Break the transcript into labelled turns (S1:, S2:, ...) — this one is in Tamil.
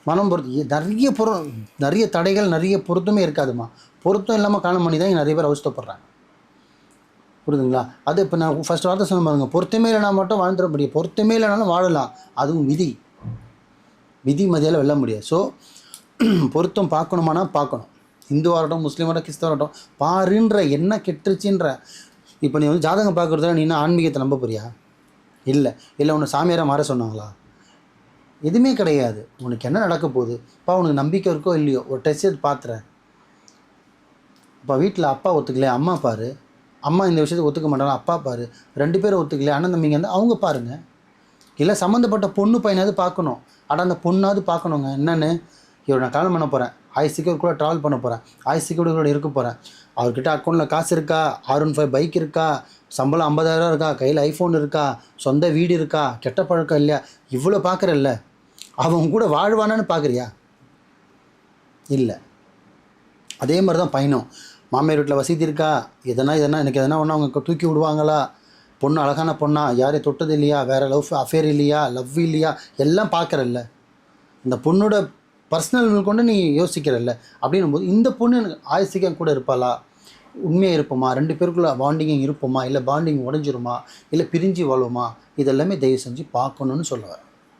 S1: மனம் பொறுத்து நிறைய தடைகள், நிறைய பொருத்தமே இருக்காதுமா. பொருத்தம் இல்லாமல் கல்யாணம் பண்ணி தான் நிறைய பேர் அவஸ்தைப்படுறாங்க. புரியுதுங்களா? அது இப்போ நான் ஃபஸ்ட் வார்த்தை சொன்ன பாருங்க, பொருத்தமே இல்லைனா மட்டும் வாழ்ந்துட முடியும். பொருத்தமே இல்லைனாலும் வாழலாம், அதுவும் விதி மதியால் வெல்ல முடியாது. ஸோ பொருத்தம் பார்க்கணுமானா பார்க்கணும். இந்துவாகட்டும், முஸ்லீமாகட்டும், கிறிஸ்தவராகட்டும், பாருன்ற என்ன கெட்டுருச்சுன்ற. இப்போ நீ வந்து ஜாதகம் பார்க்குறதுல நீ என்ன ஆன்மீகத்தை நம்ப போறியா? இல்லை உன்னை சாமியாராக மாற சொன்னாங்களா? எதுவுமே கிடையாது. உனக்கு என்ன நடக்க போகுது இப்போ, உனக்கு நம்பிக்கை இருக்கோ இல்லையோ ஒரு டெஸ்ட் பார்த்துறேன். இப்போ வீட்டில் அப்பா ஒத்துக்கலையா, அம்மா பாரு. அம்மா இந்த விஷயத்தை ஒத்துக்க மாட்டாங்க, அப்பா பாரு. 2 பேரும் ஒத்துக்கலையா, அண்ணன் தம்பிங்க வந்து அவங்க பாருங்கள். இல்லை சம்மந்தப்பட்ட பொண்ணு பையனாவது பார்க்கணும். ஆனால் அந்த பொண்ணாவது பார்க்கணுங்க. என்னென்னு, இவர் நான் கல்யாணம் பண்ண போகிறேன், ஆயுசுக்கு கூட ட்ராவல் பண்ண போகிறேன், ஆயுசுக்கு கூட இருக்க போகிறேன், அவர்கிட்ட அக்கௌண்ட்டில் காசு இருக்கா, R15 பைக் இருக்கா, சம்பளம் 50,000 இருக்கா, கையில் ஐஃபோன் இருக்கா, சொந்த வீடு இருக்கா, கெட்ட பழக்கம் இல்லையா, இவ்வளோ பார்க்குறல்ல, அவன் கூட வாழ்வானான்னு பார்க்குறியா? இல்லை. அதே மாதிரி தான் பையனும். மாமியார் வீட்டில் வசதி இருக்கா, எதனா எனக்கு எதனா ஒன்று அவங்க தூக்கி விடுவாங்களா, பொண்ணு அழகான பொண்ணா, யாரையும் தொட்டது இல்லையா, வேறு அஃபேர் இல்லையா, லவ் இல்லையா, எல்லாம் பார்க்குறல்ல. இந்த பொண்ணோட பர்சனல் கொண்டு நீ யோசிக்கிறல்ல. அப்படின்னும் போது இந்த பொண்ணு எனக்கு ஆயுசிக்கம் கூட இருப்பாளா, உண்மையாக இருப்போமா, 2 பேருக்குள்ள பாண்டிங் இருப்போமா, இல்லை பாண்டிங் உடஞ்சிருமா, இல்லை பிரிஞ்சு வாழ்வோமா, இதெல்லாமே தயவு செஞ்சு பார்க்கணுன்னு சொல்லுவேன்.